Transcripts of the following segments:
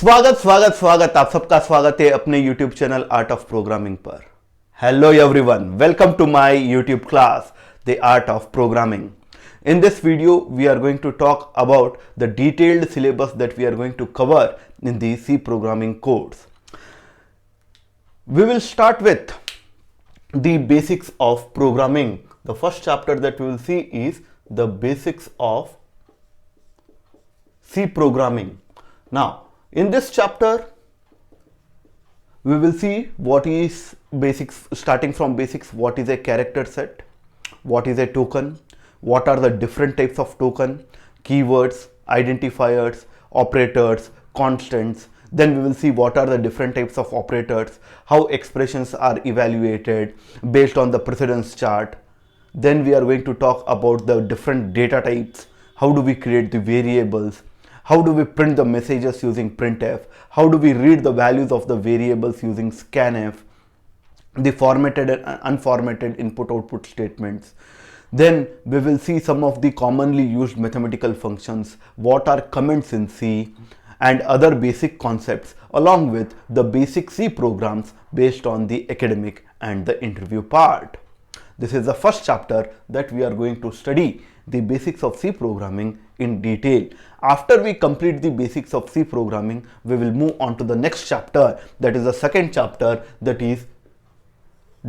स्वागत स्वागत स्वागत आप सबका स्वागत है अपने YouTube channel art of programming पर। Hello everyone, welcome to my YouTube class the art of programming. In this video we are going to talk about the detailed syllabus that we are going to cover in the C programming course. We will start with the basics of programming. The first chapter that we will see is the basics of C programming. Now in this chapter, we will see what is basics, starting from basics, what is a character set, what is a token, what are the different types of token, keywords, identifiers, operators, constants. Then we will see what are the different types of operators, how expressions are evaluated based on the precedence chart. Then we are going to talk about the different data types, how do we create the variables, how do we print the messages using printf, how do we read the values of the variables using scanf, the formatted and unformatted input output statements. Then we will see some of the commonly used mathematical functions, what are comments in C, and other basic concepts, along with the basic C programs based on the academic and the interview part. This is the first chapter that we are going to study the basics of C programming in detail. After we complete the basics of C programming, we will move on to the next chapter, that is the second chapter, that is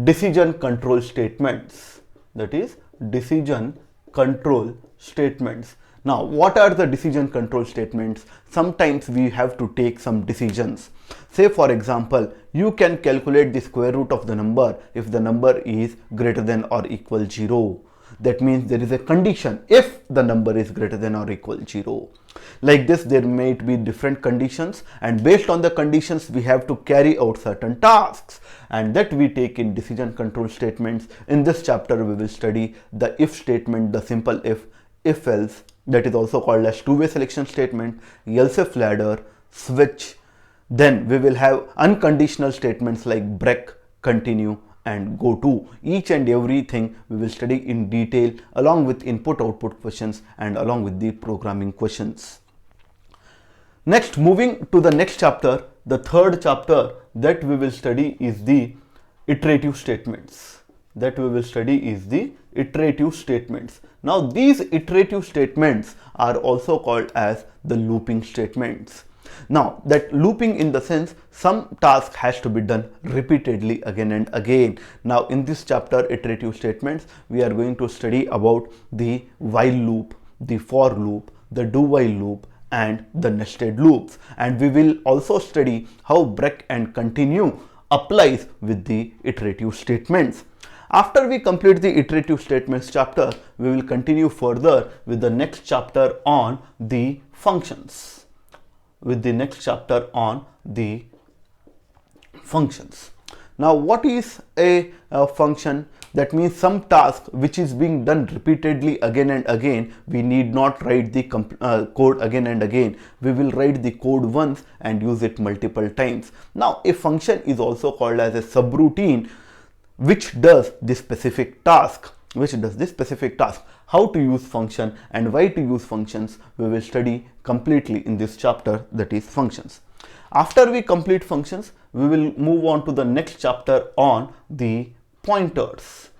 decision control statements. That is decision control statements. Now, what are the decision control statements? Sometimes we have to take some decisions. Say for example, you can calculate the square root of the number if the number is greater than or equal 0. That means there is a condition if the number is greater than or equal 0. Like this, there might be different conditions, and based on the conditions we have to carry out certain tasks, and that we take in decision control statements. In this chapter we will study the if statement, the simple if else, that is also called as two-way selection statement, else if ladder, switch. Then we will have unconditional statements like break, continue, and go to. Each and everything we will study in detail, along with input output questions and along with the programming questions. Next, moving to the next chapter, the third chapter that we will study is the iterative statements. Now these iterative statements are also called as the looping statements. Now that looping in the sense, some task has to be done repeatedly again and again. Now in this chapter, iterative statements, we are going to study about the while loop, the for loop, the do while loop, and the nested loops. And we will also study how break and continue applies with the iterative statements. After we complete the iterative statements chapter, we will continue further with the next chapter on the functions. Now what is a function? That means some task which is being done repeatedly again and again. We need not write the code again and again. We will write the code once and use it multiple times. Now a function is also called as a subroutine which does this specific task. How to use function and why to use functions, we will study completely in this chapter, that is functions. After we complete functions, we will move on to the next chapter on the pointers.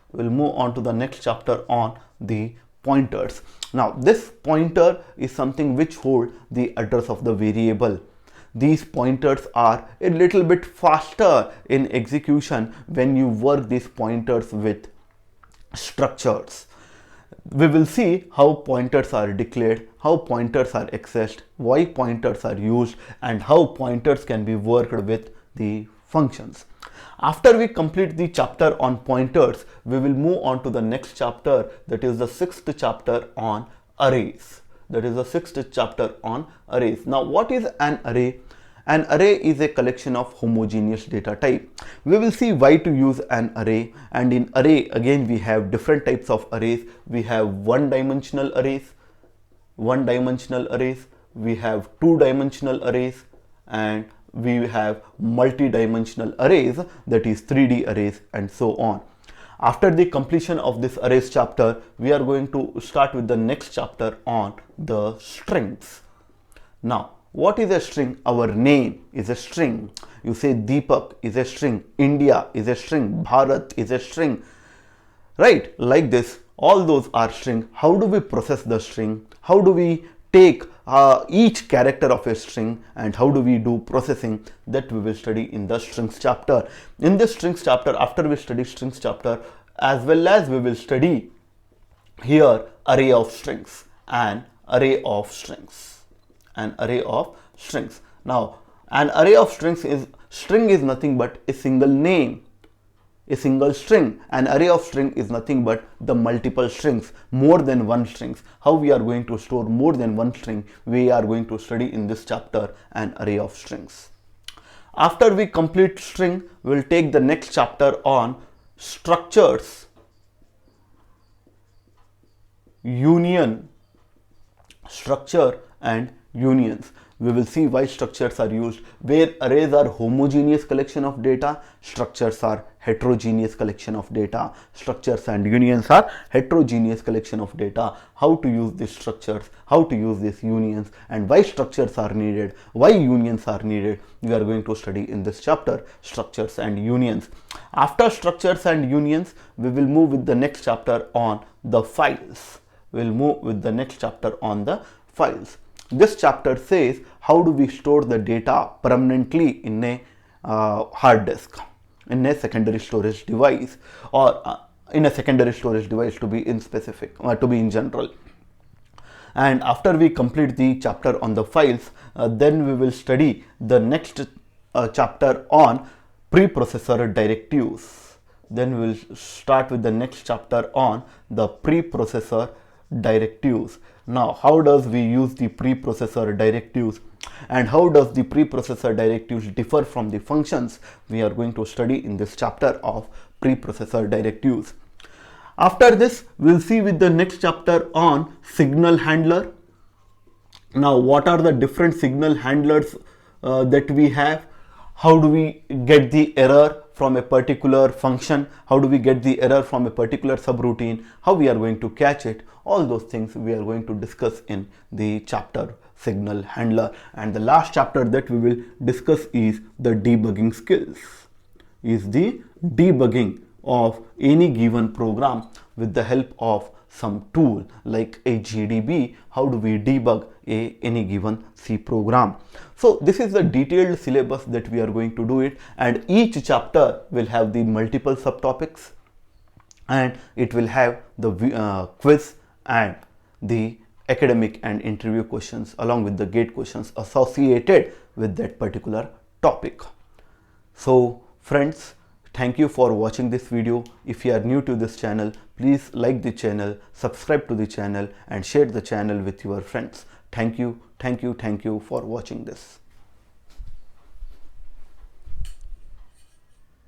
Now this pointer is something which holds the address of the variable. These pointers are a little bit faster in execution when you work these pointers with structures. We will see how pointers are declared, how pointers are accessed, why pointers are used, and how pointers can be worked with the functions. After we complete the chapter on pointers, we will move on to the next chapter, that is the sixth chapter on arrays. Now what is an array? An array is a collection of homogeneous data type. We will see why to use an array, and in array again we have different types of arrays. We have one-dimensional arrays, we have two-dimensional arrays, and we have multi-dimensional arrays, that is 3D arrays, and so on. After the completion of this arrays chapter, we are going to start with the next chapter on the strings. Now What is a string? Our name is a string. You say Deepak is a string, India is a string, Bharat is a string, right? Like this, all those are string. How do we process the string? How do we take each character of a string, and how do we do processing? That we will study in the strings chapter. In this strings chapter, after we study strings chapter, as well as we will study here array of strings and array of strings, an array of strings. Now an array of strings is, string is nothing but a single name, a single string. An array of string is nothing but the multiple strings, more than one strings. How we are going to store more than one string, we are going to study in this chapter, an array of strings. After we complete string, we will take the next chapter on structures, union, structure and unions. We will see why structures are used. Where arrays are homogeneous collection of data, structures are heterogeneous collection of data. Structures and unions are heterogeneous collection of data. How to use these structures, how to use these unions, and why structures are needed, why unions are needed, we are going to study in this chapter, structures and unions. After structures and unions, we will move with the next chapter on the files. We will move with the next chapter on the files. This chapter says how do we store the data permanently in a hard disk, in a secondary storage device, or in a secondary storage device, to be in specific, to be in general. And after we complete the chapter on the files, then we will study the next chapter on preprocessor directives. Then we will start with the next chapter on the preprocessor directives. Now, how does we use the preprocessor directives, and how does the preprocessor directives differ from the functions, we are going to study in this chapter of preprocessor directives. After this, we'll see with the next chapter on signal handler. Now, what are the different signal handlers that we have? How do we get the error from a particular function? How do we get the error from a particular subroutine? How we are going to catch it? All those things we are going to discuss in the chapter signal handler. And the last chapter that we will discuss is the debugging skills, is the debugging of any given program with the help of some tool like a GDB. How do we debug any given C program? So this is the detailed syllabus that we are going to do it, and each chapter will have the multiple subtopics, and it will have the quiz and the academic and interview questions along with the gate questions associated with that particular topic. So friends, thank you for watching this video. If you are new to this channel, please like the channel, subscribe to the channel and share the channel with your friends. Thank you for watching this.